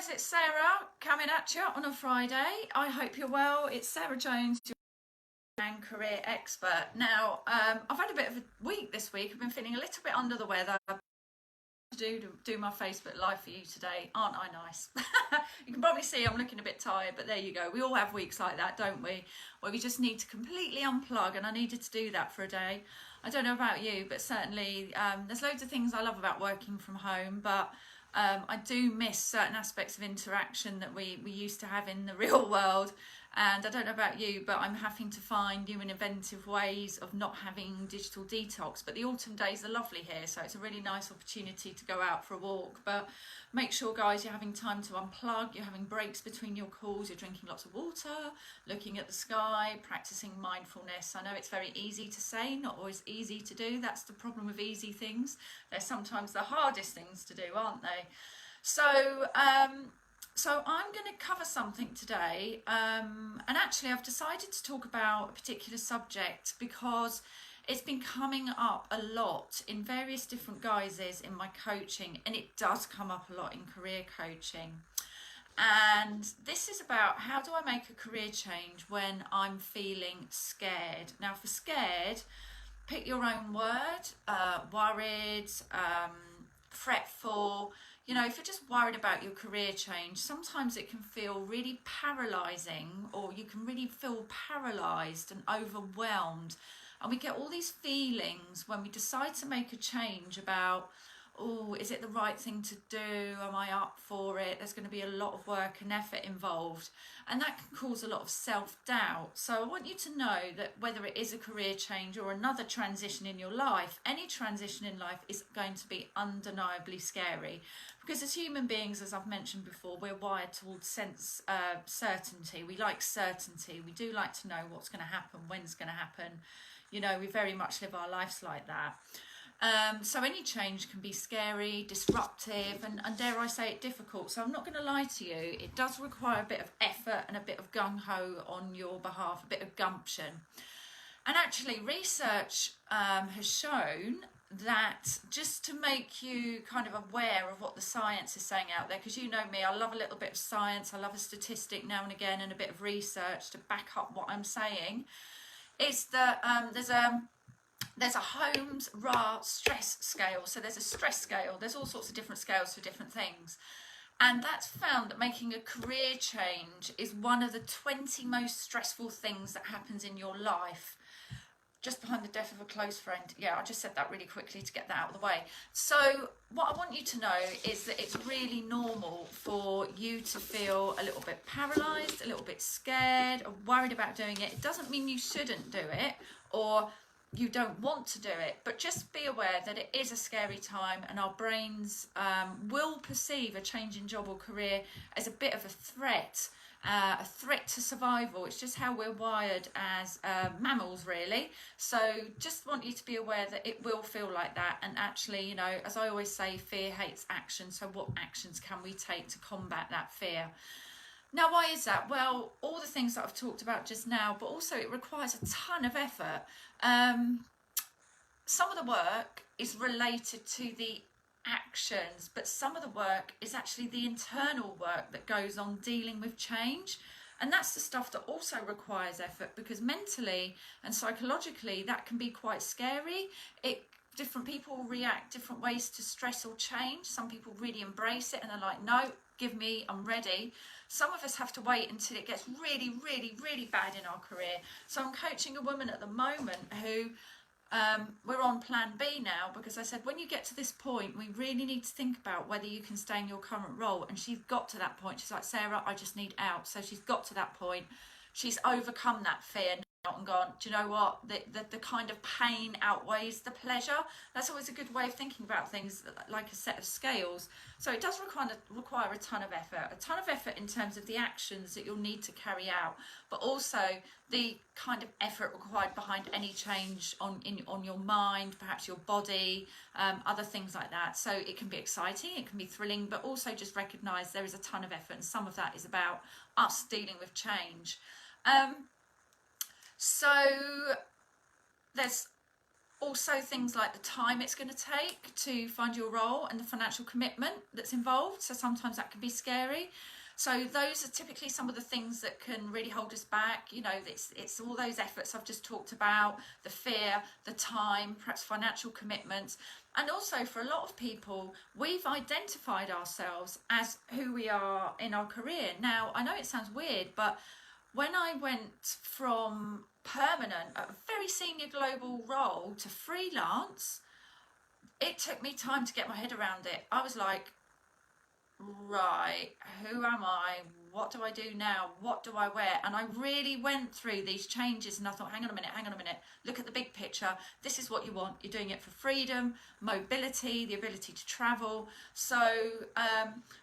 guys, it's Sarah coming at you on a Friday. I hope you're well. It's Sarah Jones, your and career expert. Now, I've had a bit of a week this week. I've been feeling a little bit under the weather. To do my Facebook live for you today. Aren't I nice? You can probably see I'm looking a bit tired, but there you go. We all have weeks like that, don't we? Where we just need to completely unplug, and I needed to do that for a day. I don't know about you, but certainly there's loads of things I love about working from home, but I do miss certain aspects of interaction that we used to have in the real world. And I don't know about you, but I'm having to find new and inventive ways of not having digital detox. But the autumn days are lovely here, so it's a really nice opportunity to go out for a walk. But make sure, guys, you're having time to unplug, you're having breaks between your calls, you're drinking lots of water, looking at the sky, practicing mindfulness. I know it's very easy to say, not always easy to do. That's the problem with easy things. They're sometimes the hardest things to do, aren't they? So I'm going to cover something today, and actually I've decided to talk about a particular subject because it's been coming up a lot in various different guises in my coaching, and it does come up a lot in career coaching. And this is about, how do I make a career change when I'm feeling scared? Now, for scared, pick your own word. Worried, fretful. You know, if you're just worried about your career change, sometimes it can feel really paralysing, or you can really feel paralysed and overwhelmed. And we get all these feelings when we decide to make a change about, oh, is it the right thing to do? Am I up for it? There's going to be a lot of work and effort involved. And that can cause a lot of self-doubt. So I want you to know that whether it is a career change or another transition in your life, any transition in life is going to be undeniably scary. Because as human beings, as I've mentioned before, we're wired towards certainty. We like certainty. We do like to know what's going to happen, when it's going to happen. You know, we very much live our lives like that. So any change can be scary, disruptive, and dare I say it, difficult. So I'm not going to lie to you, it does require a bit of effort and a bit of gung-ho on your behalf, a bit of gumption. And actually research has shown that, just to make you kind of aware of what the science is saying out there, because you know me, I love a little bit of science, I love a statistic now and again, and a bit of research to back up what I'm saying, is that there's a Holmes-Ra stress scale. So there's a stress scale. There's all sorts of different scales for different things. And that's found that making a career change is one of the 20 most stressful things that happens in your life. Just behind the death of a close friend. Yeah, I just said that really quickly to get that out of the way. So what I want you to know is that it's really normal for you to feel a little bit paralysed, a little bit scared, or worried about doing it. It doesn't mean you shouldn't do it, or you don't want to do it, but just be aware that it is a scary time, and our brains will perceive a change in job or career as a bit of a threat to survival. It's just how we're wired as mammals, really. So just want you to be aware that it will feel like that. And actually, you know, as I always say, fear hates action. So what actions can we take to combat that fear? Now, why is that? Well, all the things that I've talked about just now, but also it requires a ton of effort. Some of the work is related to the actions, but some of the work is actually the internal work that goes on dealing with change. And that's the stuff that also requires effort, because mentally and psychologically that can be quite scary. Different people react different ways to stress or change. Some people really embrace it and they're like, no, give me, I'm ready. Some of us have to wait until it gets really, really, really bad in our career. So I'm coaching a woman at the moment who, we're on plan B now, because I said, when you get to this point, we really need to think about whether you can stay in your current role. And she's got to that point. She's like, Sarah, I just need out. So she's got to that point. She's overcome that fear and gone, do you know what, the kind of pain outweighs the pleasure. That's always a good way of thinking about things, like a set of scales. So it does require a ton of effort in terms of the actions that you'll need to carry out, but also the kind of effort required behind any change on your mind, perhaps your body, other things like that. So it can be exciting, it can be thrilling, but also just recognise there is a ton of effort, and some of that is about us dealing with change. So there's Also things like the time it's going to take to find your role and the financial commitment that's involved. So sometimes that can be scary. So those are typically some of the things that can really hold us back. You know, it's all those efforts I've just talked about, the fear, the time, perhaps financial commitments. And also for a lot of people, we've identified ourselves as who we are in our career. Now, I know it sounds weird, but when I went from permanent, a very senior global role, to freelance, it took me time to get my head around it. I was like, right, who am I? What do I do now? What do I wear? And I really went through these changes and I thought, hang on a minute, look at the big picture. This is what you want. You're doing it for freedom, mobility, the ability to travel. So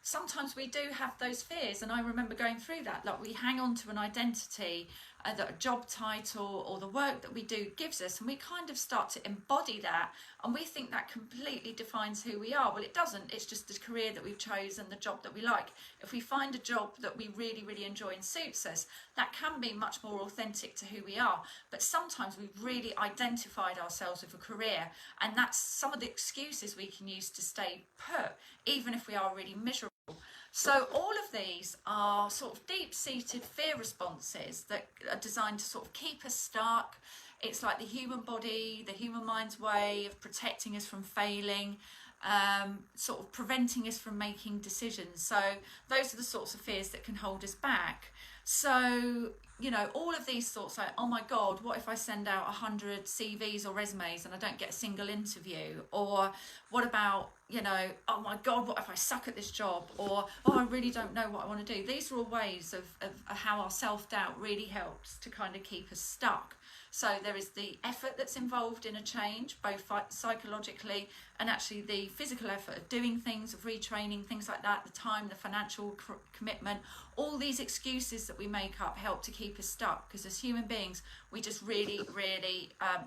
sometimes we do have those fears, and I remember going through that. Like, we hang on to an identity that a job title or the work that we do gives us, and we kind of start to embody that, and we think that completely defines who we are. Well, it doesn't. It's just the career that we've chosen, the job that we like. If we find a job that we really enjoy and suits us, that can be much more authentic to who we are. But sometimes we've really identified ourselves with a career, and that's some of the excuses we can use to stay put, even if we are really miserable. So all of these are sort of deep-seated fear responses that are designed to sort of keep us stuck. It's like the human body, the human mind's way of protecting us from failing, sort of preventing us from making decisions. So those are the sorts of fears that can hold us back. So, you know, all of these thoughts like, oh my God, what if I send out 100 CVs or resumes and I don't get a single interview? Or what about, you know, oh my God, what if I suck at this job? Or, oh, I really don't know what I want to do. These are all ways of how our self-doubt really helps to kind of keep us stuck. So there is the effort that's involved in a change, both psychologically and actually the physical effort of doing things, of retraining, things like that, the time, the financial commitment. All these excuses that we make up help to keep us stuck, because as human beings, we just really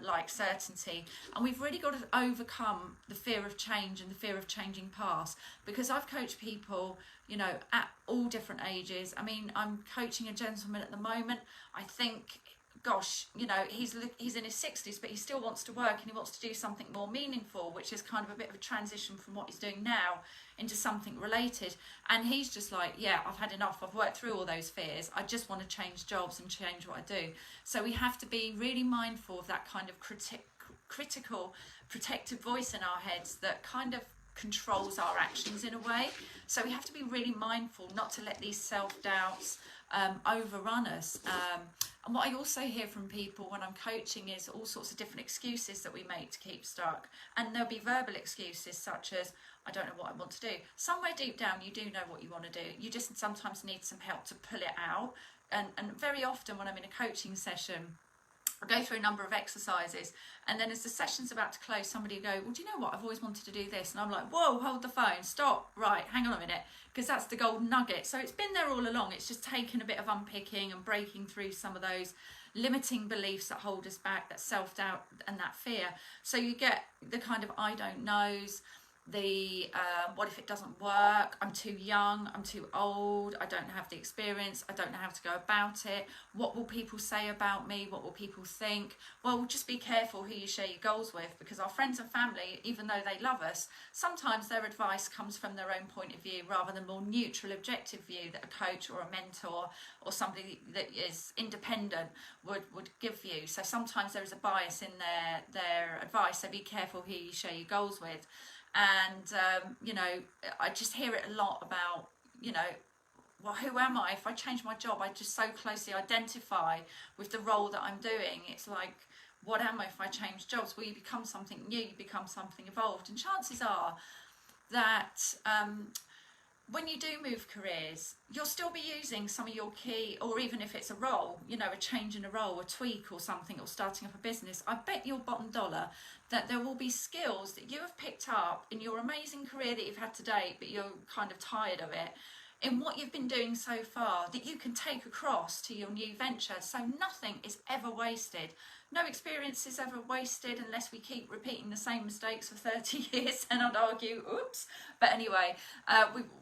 like certainty. And we've really got to overcome the fear of change and the fear of changing paths, because I've coached people, you know, at all different ages. I mean, I'm coaching a gentleman at the moment. I think, gosh, you know, he's in his 60s, but he still wants to work and he wants to do something more meaningful, which is kind of a bit of a transition from what he's doing now into something related. And he's just like, yeah, I've had enough. I've worked through all those fears. I just want to change jobs and change what I do. So we have to be really mindful of that kind of critical, protective voice in our heads that kind of controls our actions in a way. So we have to be really mindful not to let these self-doubts overrun us. And what I also hear from people when I'm coaching is all sorts of different excuses that we make to keep stuck. And there'll be verbal excuses such as, I don't know what I want to do. Somewhere deep down you do know what you want to do. You just sometimes need some help to pull it out. And very often when I'm in a coaching session, I go through a number of exercises, and then as the session's about to close, somebody will go, well, do you know what, I've always wanted to do this. And I'm like, whoa, hold the phone, stop, right, hang on a minute, because that's the golden nugget. So it's been there all along. It's just taken a bit of unpicking and breaking through some of those limiting beliefs that hold us back, that self-doubt and that fear. So you get the kind of I don't knows, the what if it doesn't work, I'm too young, I'm too old, I don't have the experience, I don't know how to go about it, what will people say about me, what will people think? Well, just be careful who you share your goals with, because our friends and family, even though they love us, sometimes their advice comes from their own point of view rather than more neutral, objective view that a coach or a mentor or somebody that is independent would give you. So sometimes there is a bias in their advice, so be careful who you share your goals with. And, you know, I just hear it a lot about, you know, well, who am I? If I change my job, I just so closely identify with the role that I'm doing. It's like, what am I if I change jobs? Well, you become something new, you become something evolved. And chances are that when you do move careers, you'll still be using some of your key, or even if it's a role, you know, a change in a role, a tweak or something, or starting up a business, I bet your bottom dollar that there will be skills that you have picked up in your amazing career that you've had to date, but you're kind of tired of it, in what you've been doing so far, that you can take across to your new venture. So nothing is ever wasted. No experience is ever wasted unless we keep repeating the same mistakes for 30 years, and I'd argue, oops. But anyway,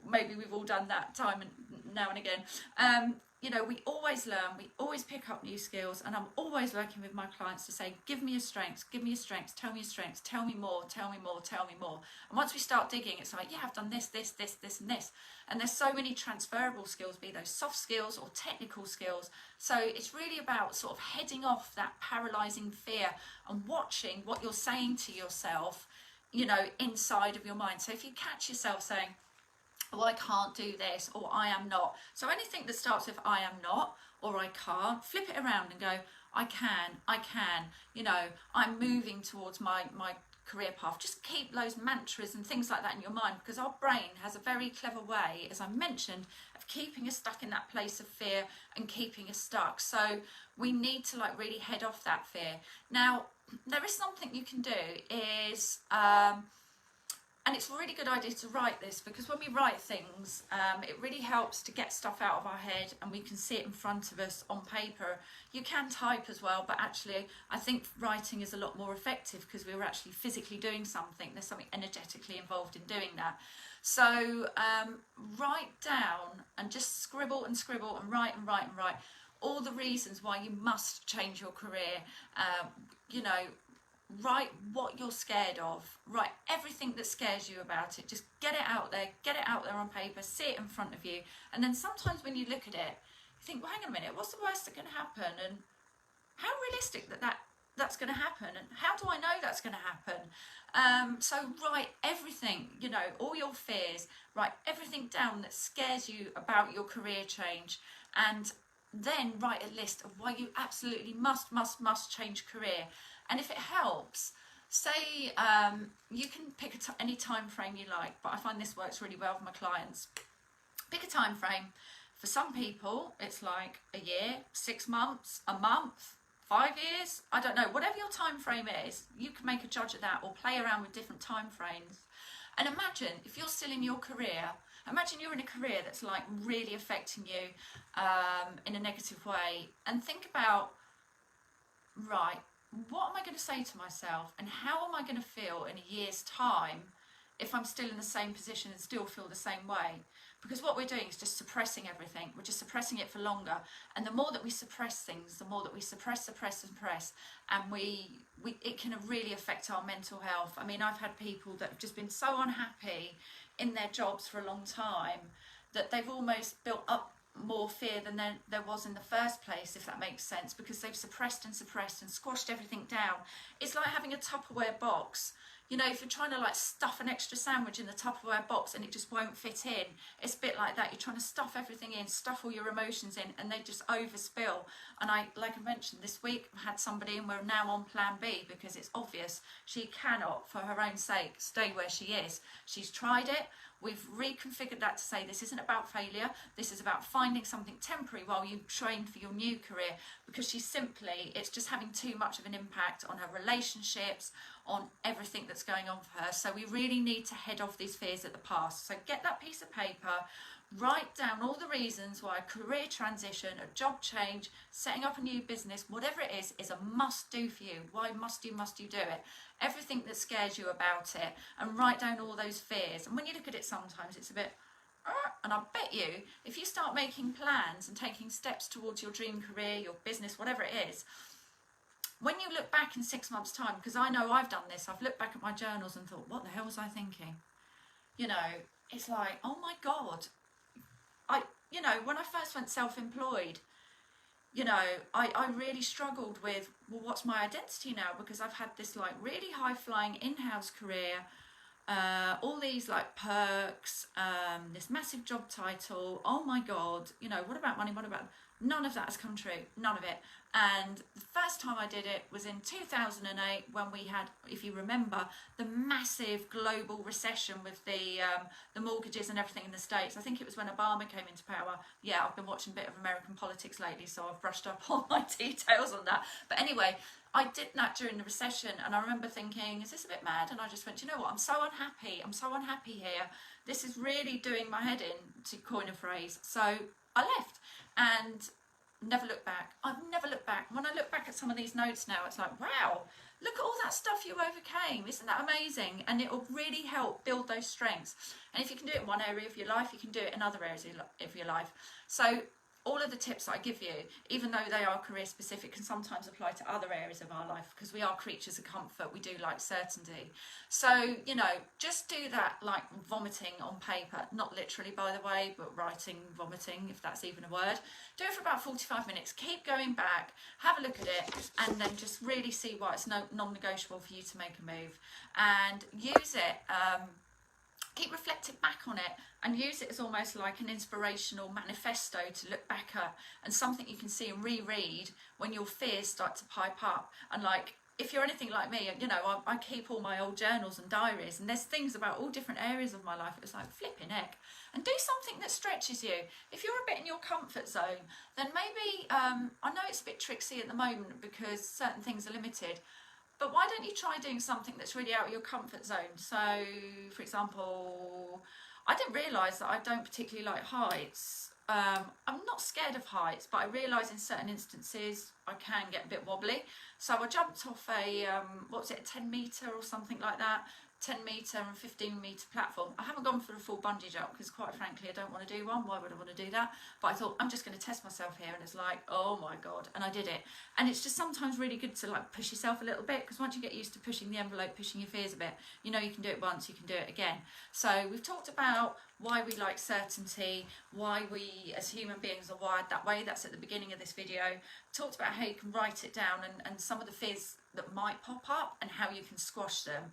maybe we've all done that time and now and again. you know, we always learn, we always pick up new skills, and I'm always working with my clients to say, give me your strengths, give me your strengths, tell me your strengths, tell me more, tell me more, tell me more. And once we start digging, it's like, yeah, I've done this, this, this, this, and this. And there's so many transferable skills, be those soft skills or technical skills. So it's really about sort of heading off that paralyzing fear and watching what you're saying to yourself, you know, inside of your mind. So if you catch yourself saying, oh, I can't do this, or I am not. So anything that starts with I am not, or I can't, flip it around and go, I can, you know, I'm moving towards my career path. Just keep those mantras and things like that in your mind, because our brain has a very clever way, as I mentioned, of keeping us stuck in that place of fear and keeping us stuck. So we need to like really head off that fear. Now, there is something you can do is, and it's a really good idea to write this, because when we write things, it really helps to get stuff out of our head and we can see it in front of us on paper. You can type as well, but actually I think writing is a lot more effective because we're actually physically doing something. There's something energetically involved in doing that. So write down and just scribble and scribble and write and write and write all the reasons why you must change your career. You know, write what you're scared of, write everything that scares you about it, just get it out there on paper, see it in front of you. And then sometimes when you look at it, you think, well, hang on a minute, what's the worst that can happen, and how realistic that's going to happen, and how do I know that's going to happen? So write everything, you know, all your fears, write everything down that scares you about your career change, and then write a list of why you absolutely must change career. And if it helps, say you can pick any time frame you like, but I find this works really well for my clients. Pick a time frame. For some people, it's like a year, 6 months, a month, 5 years. I don't know. Whatever your time frame is, you can make a judge of that or play around with different time frames. And imagine if you're still in your career. Imagine you're in a career that's like really affecting you in a negative way, and think about, right, what am I going to say to myself, and how am I going to feel in a year's time if I'm still in the same position and still feel the same way? Because what we're doing is just suppressing everything. We're just suppressing it for longer. And the more that we suppress things, the more that we suppress, and it can really affect our mental health. I mean, I've had people that have just been so unhappy in their jobs for a long time that they've almost built up more fear than there was in the first place, if that makes sense, because they've suppressed and squashed everything down. It's like having a Tupperware box. You know, if you're trying to like stuff an extra sandwich in the Tupperware box and it just won't fit in, it's a bit like that. You're trying to stuff everything in, stuff all your emotions in, and they just overspill. And like I mentioned this week, I've had somebody, and we're now on plan B, because it's obvious she cannot, for her own sake, stay where she is. She's tried it. We've reconfigured that to say this isn't about failure, this is about finding something temporary while you train for your new career, because it's just having too much of an impact on her relationships, on everything that's going on for her. So we really need to head off these fears at the past. So get that piece of paper, write down all the reasons why a career transition, a job change, setting up a new business, whatever it is a must do for you. Why must you do it? Everything that scares you about it, and write down all those fears. And when you look at it, sometimes it's a bit, and I bet you, if you start making plans and taking steps towards your dream career, your business, whatever it is, when you look back in 6 months' time, because I know I've done this, I've looked back at my journals and thought, what the hell was I thinking? You know, it's like, oh my God. You know, when I first went self-employed, you know, I really struggled with, well, what's my identity now? Because I've had this like really high-flying in-house career, all these like perks, this massive job title. Oh my God, you know, what about money? What about, none of that has come true, none of it. And the first time I did it was in 2008, when we had, if you remember, the massive global recession with the mortgages and everything in the States. I think it was when Obama came into power. Yeah, I've been watching a bit of American politics lately, so I've brushed up all my details on that. But anyway, I did that during the recession, and I remember thinking, is this a bit mad? And I just went, you know what, I'm so unhappy here. This is really doing my head in, to coin a phrase. So I left and never looked back. I've never looked back. When I look back at some of these notes now, it's like, wow, look at all that stuff you overcame. Isn't that amazing? And it will really help build those strengths. And if you can do it in one area of your life, you can do it in other areas of your life. So all of the tips that I give you, even though they are career specific, can sometimes apply to other areas of our life, because we are creatures of comfort. We do like certainty. So, you know, just do that, like vomiting on paper, not literally, by the way, but writing vomiting, if that's even a word. Do it for about 45 minutes. Keep going back, have a look at it, and then just really see why it's non-negotiable for you to make a move, and use it. Keep reflecting back on it and use it as almost like an inspirational manifesto to look back at, and something you can see and reread when your fears start to pipe up. And like, if you're anything like me, you know, I keep all my old journals and diaries, and there's things about all different areas of my life. It's like, flipping heck. And do something that stretches you. If you're a bit in your comfort zone, then maybe, I know it's a bit tricksy at the moment because certain things are limited, but why don't you try doing something that's really out of your comfort zone? So, for example, I didn't realise that I don't particularly like heights. I'm not scared of heights, but I realise in certain instances I can get a bit wobbly. So I jumped off a, what was it, a 10 metre or something like that, 10 metre and 15 metre platform. I haven't gone for a full bungee jump because, quite frankly, I don't want to do one. Why would I want to do that? But I thought, I'm just going to test myself here, and it's like, oh my God, and I did it. And it's just sometimes really good to like push yourself a little bit, because once you get used to pushing the envelope, pushing your fears a bit, you know you can do it once, you can do it again. So we've talked about why we like certainty, why we as human beings are wired that way. That's at the beginning of this video. Talked about how you can write it down, and some of the fears that might pop up and how you can squash them.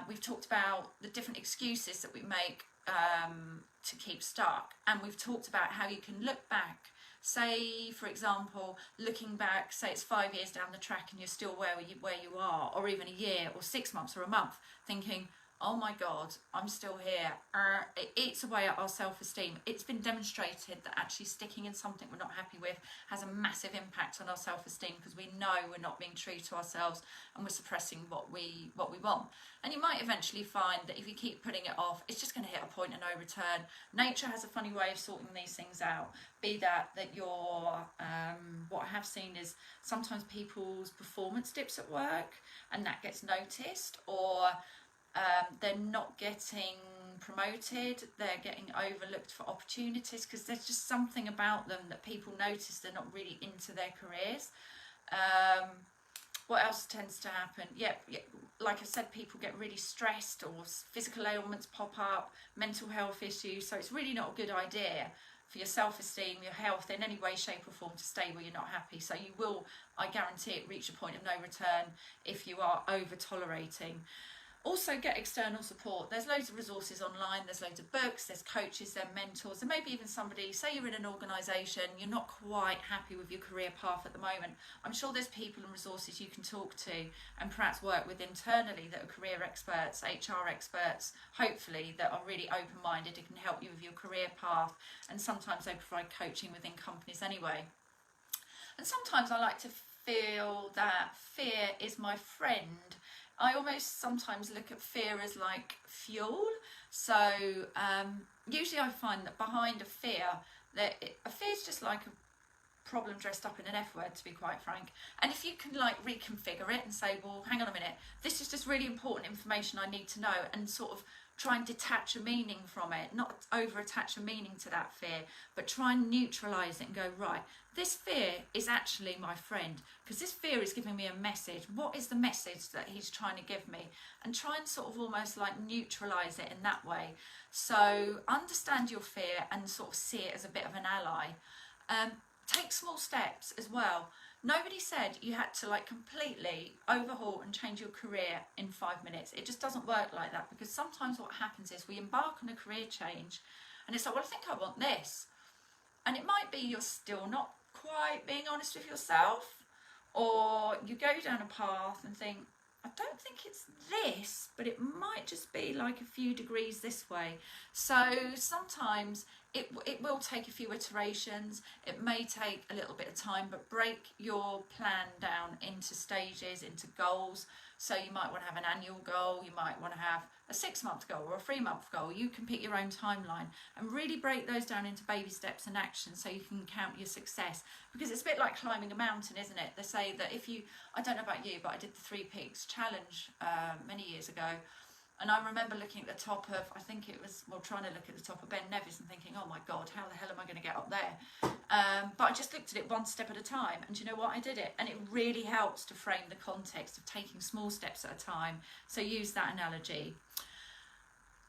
We've talked about the different excuses that we make to keep stuck, and we've talked about how you can look back. Say, for example, looking back, say it's 5 years down the track and you're still where you are, or even a year or 6 months or a month, thinking, oh my God, I'm still here. It eats away at our self-esteem. It's been demonstrated that actually sticking in something we're not happy with has a massive impact on our self-esteem, because we know we're not being true to ourselves and we're suppressing what we want. And you might eventually find that if you keep putting it off, it's just going to hit a point of no return. Nature has a funny way of sorting these things out. Be that you're, what I have seen is sometimes people's performance dips at work, and that gets noticed, or they're not getting promoted, they're getting overlooked for opportunities because there's just something about them that people notice they're not really into their careers. What else tends to happen? Yeah, like I said, people get really stressed, or physical ailments pop up, mental health issues. So it's really not a good idea for your self-esteem, your health, in any way, shape or form, to stay where you're not happy. So you will, I guarantee it, reach a point of no return if you are over-tolerating. Also, get external support. There's loads of resources online, there's loads of books, there's coaches, there's mentors, and maybe even somebody, say you're in an organisation, you're not quite happy with your career path at the moment. I'm sure there's people and resources you can talk to and perhaps work with internally that are career experts, HR experts, hopefully, that are really open-minded and can help you with your career path. And sometimes they provide coaching within companies anyway. And sometimes I like to feel that fear is my friend. I almost sometimes look at fear as like fuel. So usually I find that behind a fear is just like a problem dressed up in an F word, to be quite frank. And if you can like reconfigure it and say, well, hang on a minute, this is just really important information I need to know, and sort of try and detach a meaning from it, not over attach a meaning to that fear, but try and neutralize it and go, right, this fear is actually my friend, because this fear is giving me a message. What is the message that he's trying to give me? And try and sort of almost like neutralize it in that way. So understand your fear and sort of see it as a bit of an ally. Take small steps as well. Nobody said you had to like completely overhaul and change your career in 5 minutes. It just doesn't work like that, because sometimes what happens is we embark on a career change and it's like, well, I think I want this. And it might be you're still not quite being honest with yourself, or you go down a path and think, I don't think it's this, but it might just be like a few degrees this way. So sometimes it will take a few iterations, it may take a little bit of time, but break your plan down into stages, into goals. So you might want to have an annual goal, you might want to have a 6-month goal or a 3-month goal. You can pick your own timeline and really break those down into baby steps and actions so you can count your success. Because it's a bit like climbing a mountain, isn't it? They say that if you, I don't know about you, but I did the 3 Peaks Challenge many years ago. And I remember looking at the top of, I think it was, well, trying to look at the top of Ben Nevis and thinking, oh my God, how the hell am I going to get up there? But I just looked at it one step at a time, and you know what, I did it, and it really helps to frame the context of taking small steps at a time. So use that analogy.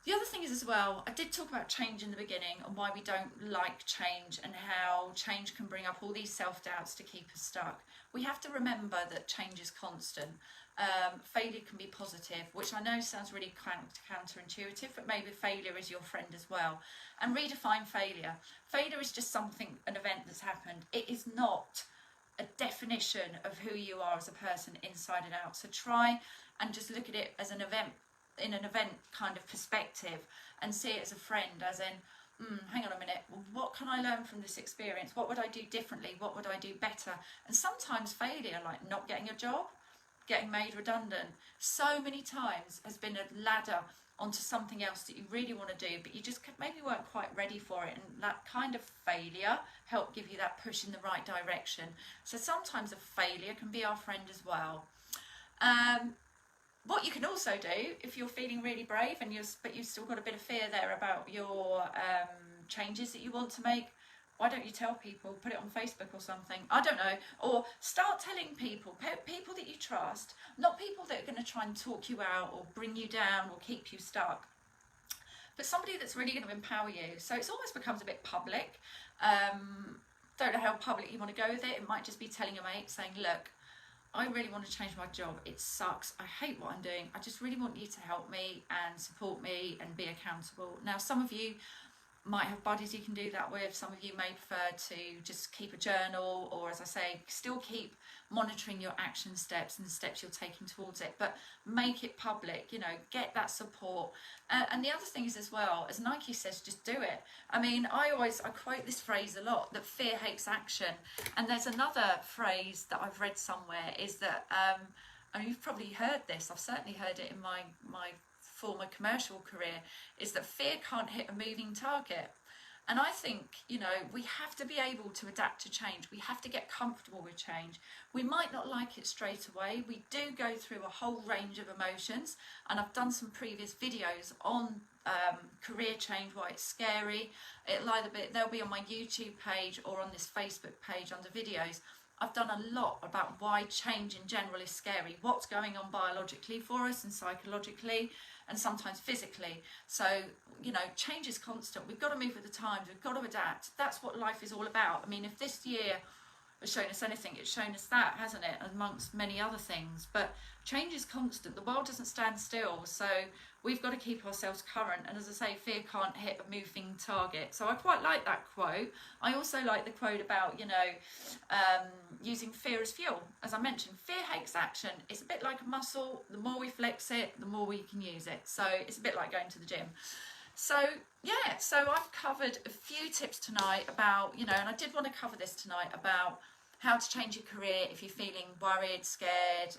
The other thing is as well, I did talk about change in the beginning and why we don't like change and how change can bring up all these self-doubts to keep us stuck. We have to remember that change is constant. Failure can be positive, which I know sounds really counterintuitive, but maybe failure is your friend as well. And redefine failure. Failure is just something, an event that's happened. It is not a definition of who you are as a person inside and out. So try and just look at it as an event, in an event kind of perspective, and see it as a friend, as in, hang on a minute, what can I learn from this experience? What would I do differently? What would I do better? And sometimes failure, like not getting a job, getting made redundant, so many times has been a ladder onto something else that you really want to do, but you just maybe weren't quite ready for it, and that kind of failure helped give you that push in the right direction. So sometimes a failure can be our friend as well. What you can also do, if you're feeling really brave and but you've still got a bit of fear there about your changes that you want to make, why don't you tell people, put it on Facebook or something, I don't know, or start telling people that you trust, not people that are going to try and talk you out or bring you down or keep you stuck, but somebody that's really going to empower you. So it almost becomes a bit public. Don't know how public you want to go with it. It might just be telling a mate, saying, look, I really want to change my job. It sucks. I hate what I'm doing. I just really want you to help me and support me and be accountable. Now, some of you might have buddies you can do that with. Some of you may prefer to just keep a journal, or as I say, still keep monitoring your action steps and the steps you're taking towards it, but make it public, you know, get that support. And the other thing is as well, as Nike says, just do it. I mean, I quote this phrase a lot, that fear hates action. And there's another phrase that I've read somewhere, is that, and you've probably heard this, I've certainly heard it in my former commercial career, is that fear can't hit a moving target. And I think, you know, we have to be able to adapt to change. We have to get comfortable with change. We might not like it straight away. We do go through a whole range of emotions, and I've done some previous videos on career change, why it's scary. They'll be on my YouTube page or on this Facebook page under videos. I've done a lot about why change in general is scary, what's going on biologically for us and psychologically and sometimes physically. So, you know, change is constant. We've got to move with the times. We've got to adapt. That's what life is all about. I mean, if this year has shown us anything, it's shown us that, hasn't it, amongst many other things. But change is constant. The world doesn't stand still. So we've got to keep ourselves current. And as I say, fear can't hit a moving target. So I quite like that quote. I also like the quote about, you know, using fear as fuel. As I mentioned, fear hates action. It's a bit like a muscle. The more we flex it, the more we can use it. So it's a bit like going to the gym. So yeah, so I've covered a few tips tonight about, you know, and I did want to cover this tonight about how to change your career if you're feeling worried, scared.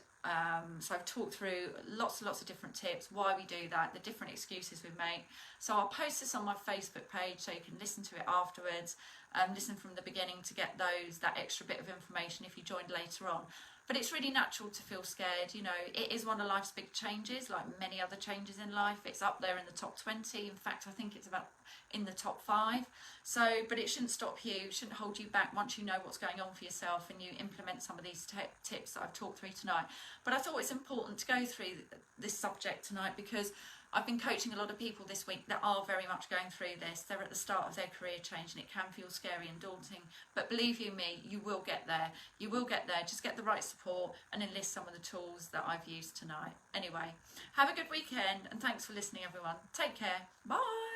So I've talked through lots and lots of different tips, why we do that, the different excuses we make. So I'll post this on my Facebook page so you can listen to it afterwards, listen from the beginning to get that extra bit of information if you joined later on. But it's really natural to feel scared. You know, it is one of life's big changes, like many other changes in life. It's up there in the top 20. In fact, I think it's about in the top 5. So, but it shouldn't stop you, shouldn't hold you back once you know what's going on for yourself and you implement some of these tips that I've talked through tonight. But I thought it's important to go through this subject tonight because I've been coaching a lot of people this week that are very much going through this. They're at the start of their career change and it can feel scary and daunting. But believe you me, you will get there. You will get there. Just get the right support and enlist some of the tools that I've used tonight. Anyway, have a good weekend and thanks for listening, everyone. Take care. Bye.